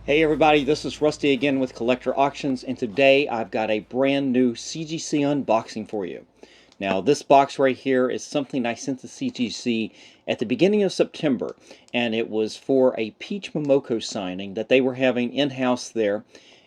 Hey everybody, this is Rusty again with Collector Auctions, and today I've got a brand new CGC unboxing for you. Now this box right here is something I sent to CGC at the beginning of September, and it was for a Peach Momoko signing that they were having in-house there.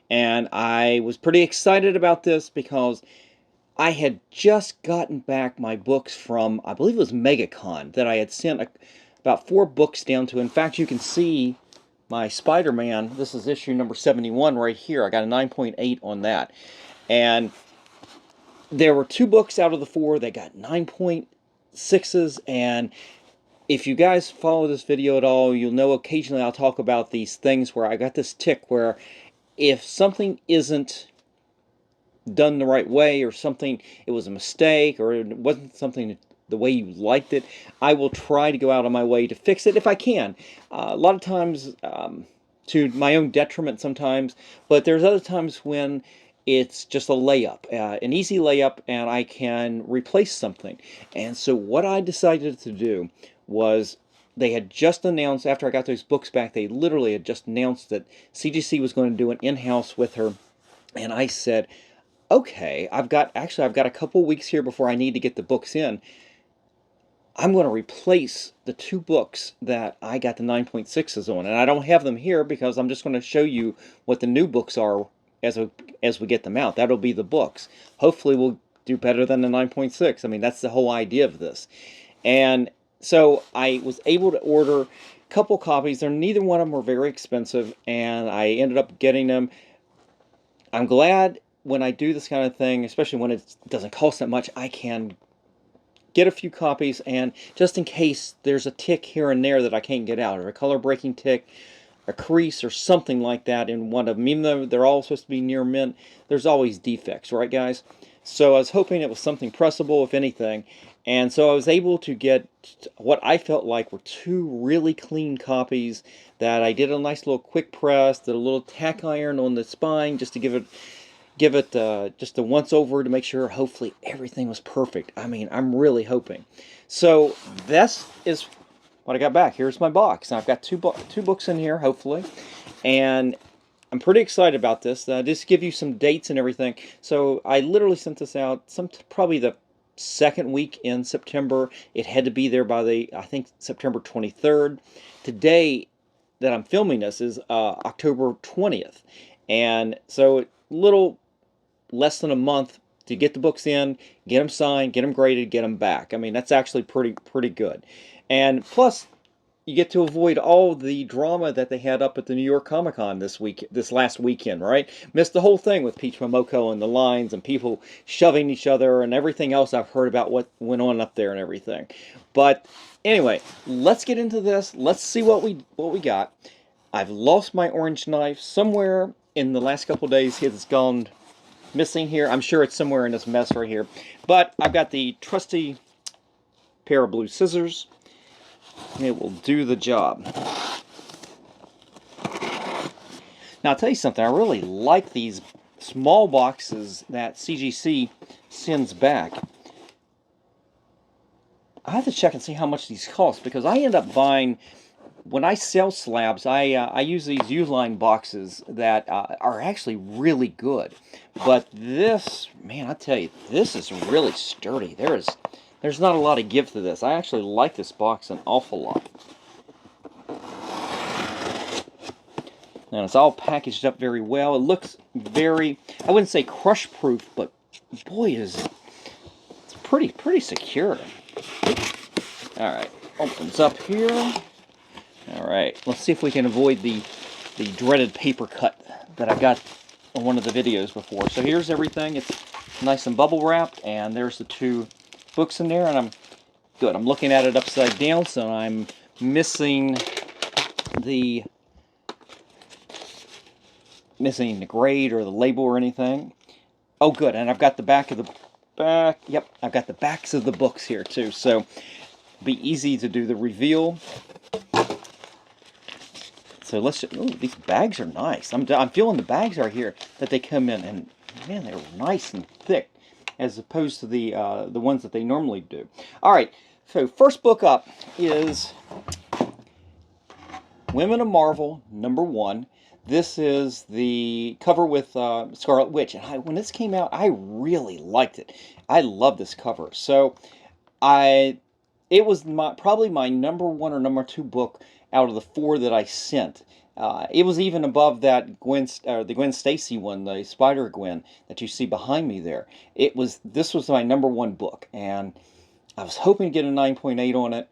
And I was pretty excited about this because I had just gotten back my books from, I believe it was MegaCon, that I had sent about 4 books down to. In fact, you can see my Spider-Man, this is issue number 71 right here. I got a 9.8 on that. And there were 2 books out of the 4 that got 9.6s, and if you guys follow this video at all, you'll know occasionally I'll talk about these things where I got this tick where if something isn't done the right way, or something, it was a mistake, or it wasn't something the way you liked it, I will try to go out of my way to fix it if I can. A lot of times to my own detriment sometimes, but there's other times when it's just a layup, an easy layup, and I can replace something. And so what I decided to do was, they had just announced, after I got those books back, they literally had just announced that CGC was going to do an in-house with her, and I said, okay, I've got a couple weeks here before I need to get the books in. I'm going to replace the 2 books that I got the 9.6s on, and I don't have them here because I'm just going to show you what the new books are as we get them out. That'll be the books. Hopefully we'll do better than the 9.6. I mean, that's the whole idea of this. And so I was able to order a couple copies. Neither one of them were very expensive, and I ended up getting them. I'm glad when I do this kind of thing, especially when it doesn't cost that much, I can get a few copies, and just in case there's a tick here and there that I can't get out, or a color breaking tick, a crease, or something like that in one of them, even though they're all supposed to be near mint, there's always defects, right guys? So I was hoping it was something pressable, if anything, and so I was able to get what I felt like were 2 really clean copies that I did a nice little quick press, did a little tack iron on the spine just to give it just a once over to make sure hopefully everything was perfect. I mean, I'm really hoping. So this is what I got back. Here's my box. Now I've got two books in here, hopefully, and I'm pretty excited about this. Just to give you some dates and everything. So I literally sent this out probably the 2nd week in September. It had to be there by I think September 23rd. Today that I'm filming this is October 20th, and so little less than a month to get the books in, get them signed, get them graded, get them back. I mean, that's actually pretty good. And plus, you get to avoid all the drama that they had up at the New York Comic Con this last weekend, right? Missed the whole thing with Peach Momoko and the lines and people shoving each other and everything else I've heard about what went on up there and everything. But anyway, let's get into this. Let's see what we got. I've lost my orange knife somewhere in the last couple days. It's gone missing here. I'm sure it's somewhere in this mess right here. But I've got the trusty pair of blue scissors. It will do the job. Now I'll tell you something. I really like these small boxes that CGC sends back. I have to check and see how much these cost, because I end up buying, when I sell slabs, I use these Uline boxes that are actually really good. But this, man, I tell you, this is really sturdy. There's not a lot of give to this. I actually like this box an awful lot. And it's all packaged up very well. It looks very, I wouldn't say crush proof, but boy, it's pretty secure. Alright, opens up here. Alright, let's see if we can avoid the dreaded paper cut that I got on one of the videos before. So here's everything. It's nice and bubble wrapped, and there's the 2 books in there, and I'm good. I'm looking at it upside down, so I'm missing the grade or the label or anything. Oh good, and I've got the back, yep, I've got the backs of the books here too, so it'll be easy to do the reveal. So let's just, ooh, these bags are nice. I'm feeling the bags are here that they come in, and man, they're nice and thick as opposed to the ones that they normally do. All right, so first book up is Women of Marvel #1. This is the cover with Scarlet Witch, and when this came out, I really liked it. I love this cover. So it was probably my #1 or #2 book out of the 4 that I sent. It was even above that the Gwen Stacy one, the Spider Gwen that you see behind me there. This was my #1 book, and I was hoping to get a 9.8 on it.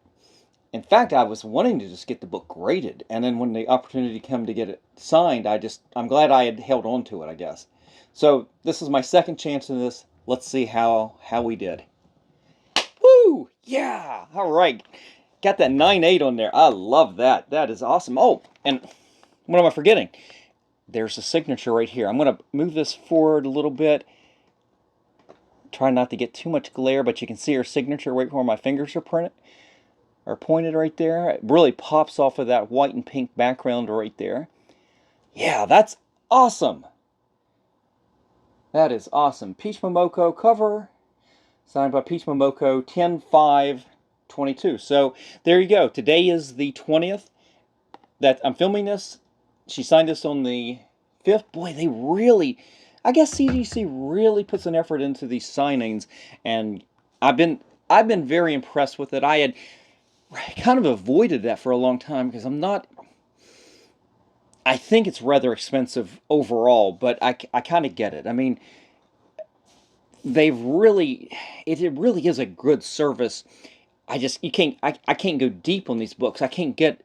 In fact, I was wanting to just get the book graded, and then when the opportunity came to get it signed, I'm glad I had held on to it, I guess. So this is my second chance in this. Let's see how we did. Woo! Yeah! All right. Got that 9.8 on there. I love that. That is awesome. Oh, and what am I forgetting? There's a signature right here. I'm going to move this forward a little bit. Try not to get too much glare, but you can see her signature right where my fingers are pointed right there. It really pops off of that white and pink background right there. Yeah, that's awesome. That is awesome. Peach Momoko cover, signed by Peach Momoko, 10/5/22. So there you go. Today is the 20th that I'm filming this. She signed this on the 5th. Boy, I guess CGC really puts an effort into these signings, and I've been very impressed with it. I had kind of avoided that for a long time because I think it's rather expensive overall, but I kind of get it. I mean, it really is a good service. I can't go deep on these books. I can't get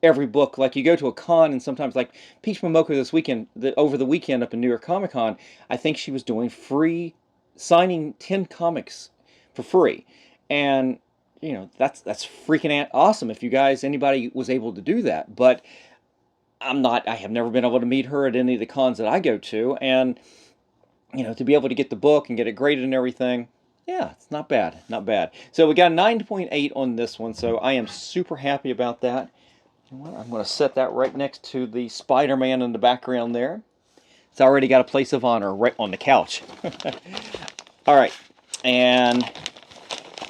every book. Like, you go to a con, and sometimes, like Peach Momoko this weekend, over the weekend up in New York Comic Con, I think she was doing free signing 10 comics for free, and you know, that's freaking awesome if anybody was able to do that. But I have never been able to meet her at any of the cons that I go to, and you know, to be able to get the book and get it graded and everything, yeah, it's not bad, not bad. So we got 9.8 on this one, so I am super happy about that. You know what? I'm going to set that right next to the Spider-Man in the background there. It's already got a place of honor right on the couch. All right, and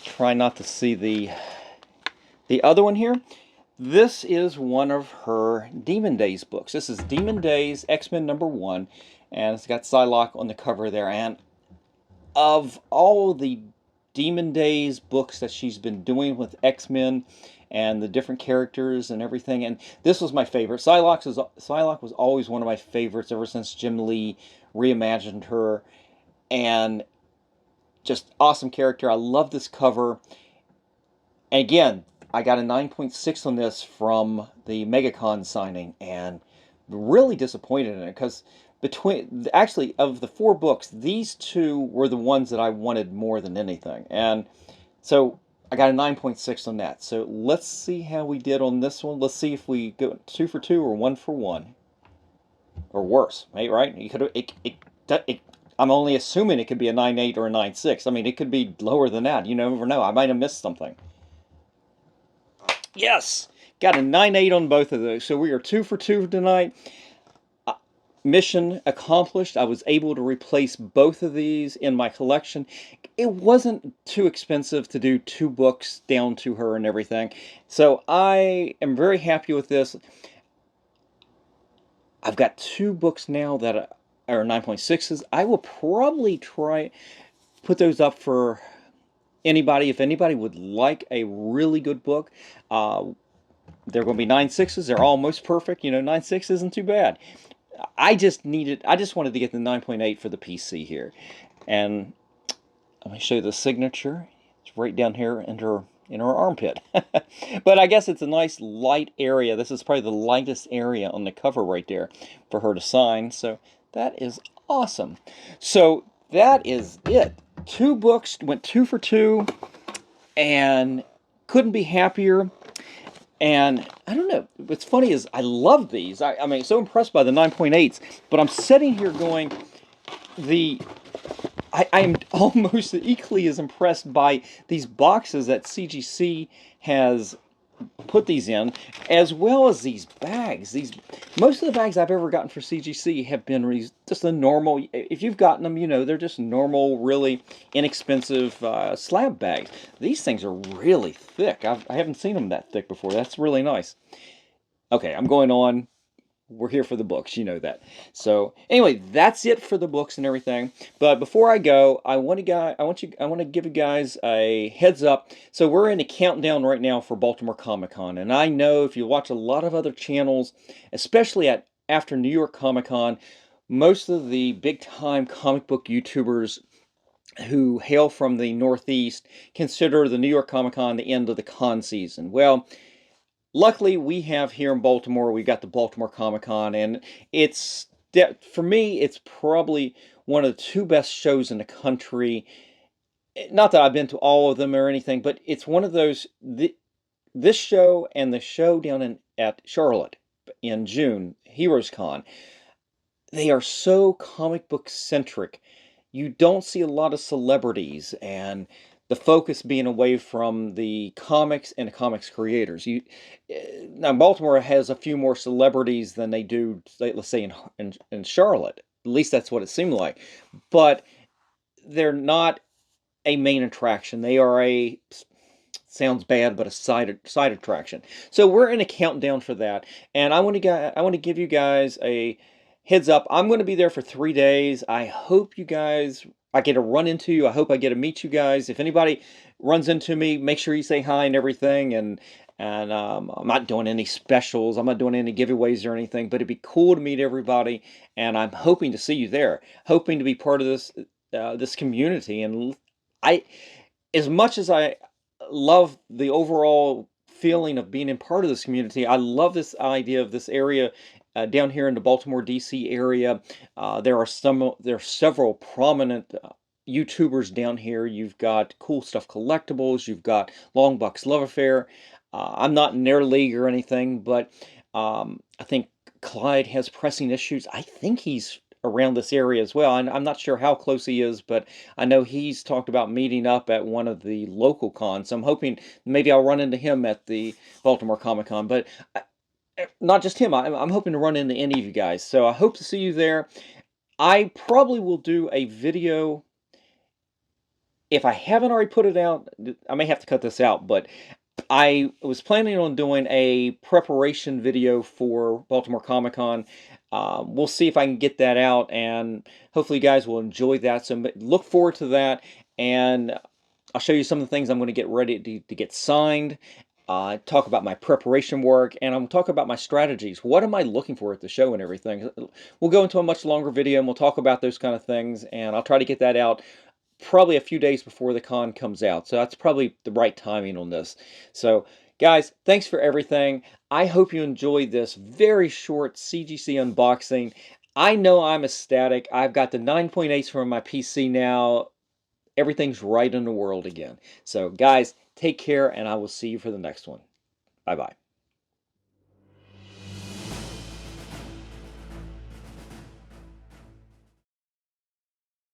try not to see the other one here. This is one of her Demon Days books. This is Demon Days X-Men #1, and it's got Psylocke on the cover there. And of all the Demon Days books that she's been doing with X-Men and the different characters and everything, and this was my favorite. Psylocke was always one of my favorites ever since Jim Lee reimagined her, and just awesome character. I love this cover. And again, I got a 9.6 on this from the MegaCon signing, and really disappointed in it because actually, of the 4 books, these 2 were the ones that I wanted more than anything. And so I got a 9.6 on that. So let's see how we did on this one. Let's see if we go 2 for 2 or 1 for 1. Or worse, right? You could I'm only assuming it could be a 9.8 or a 9.6. I mean, it could be lower than that. You never know. I might have missed something. Yes! Got a 9.8 on both of those. So we are 2 for 2 tonight. Mission accomplished. I was able to replace both of these in my collection. It wasn't too expensive to do 2 books down to her and everything. So I am very happy with this. I've got 2 books now that are 9.6s. I will probably put those up for anybody. If anybody would like a really good book, they're going to be 9.6s. They're almost perfect. You know, 9.6 isn't too bad. I just wanted to get the 9.8 for the PC here. And let me show you the signature. It's right down here in her armpit. But I guess it's a nice light area. This is probably the lightest area on the cover right there for her to sign. So that is awesome. So that is it. 2 books, went 2 for 2, and couldn't be happier. And I don't know, what's funny is I love these. I mean, so impressed by the 9.8s, but I'm sitting here going, I am almost equally as impressed by these boxes that CGC has put these in, as well as these bags. Most of the bags I've ever gotten for CGC have been just the normal. If you've gotten them, you know they're just normal, really inexpensive slab bags. These things are really thick. I haven't seen them that thick before. That's really nice. Okay, I'm going on. we're here for the books, you know that. So anyway, that's it for the books and everything. But before I go, I want to give you guys a heads up. So we're in a countdown right now for Baltimore Comic Con, and I know if you watch a lot of other channels, especially after New York Comic Con, most of the big time comic book YouTubers who hail from the Northeast consider the New York Comic Con the end of the con season. Well, luckily, we have here in Baltimore, we got the Baltimore Comic Con, and it's, for me, it's probably one of the two best shows in the country. Not that I've been to all of them or anything, but it's one of those, this show and the show down at Charlotte in June, Heroes Con, they are so comic book centric. You don't see a lot of celebrities, and the focus being away from the comics and the comics creators. Now Baltimore has a few more celebrities than they do, let's say, in Charlotte. At least that's what it seemed like. But they're not a main attraction. They are a, sounds bad, but a side attraction. So we're in a countdown for that, and I want to give you guys a heads up. I'm going to be there for 3 days. I hope you guys, I get to run into you. I hope I get to meet you guys. If anybody runs into me, make sure you say hi and everything. And I'm not doing any specials. I'm not doing any giveaways or anything. But it'd be cool to meet everybody. And I'm hoping to see you there. Hoping to be part of this community. And as much as I love the overall feeling of being in part of this community, I love this idea of this area. Down here in the Baltimore, D.C. area, there are several prominent YouTubers down here. You've got Cool Stuff Collectibles. You've got Long Buck's Love Affair. I'm not in their league or anything, but I think Clyde has pressing issues. I think he's around this area as well. I'm not sure how close he is, but I know he's talked about meeting up at one of the local cons. So I'm hoping maybe I'll run into him at the Baltimore Comic Con. But not just him, I'm hoping to run into any of you guys. So I hope to see you there. I probably will do a video. If I haven't already put it out, I may have to cut this out, but I was planning on doing a preparation video for Baltimore Comic Con. We'll see if I can get that out, and hopefully you guys will enjoy that. So look forward to that, and I'll show you some of the things I'm going to get ready to get signed. Talk about my preparation work, and I'm talk about my strategies. What am I looking for at the show and everything? We'll go into a much longer video, and we'll talk about those kind of things, and I'll try to get that out probably a few days before the con comes out. So that's probably the right timing on this. So guys, thanks for everything. I hope you enjoyed this very short CGC unboxing. I know I'm ecstatic. I've got the 9.8s from my PC now. Everything's right in the world again. So guys, take care, and I will see you for the next one. Bye-bye.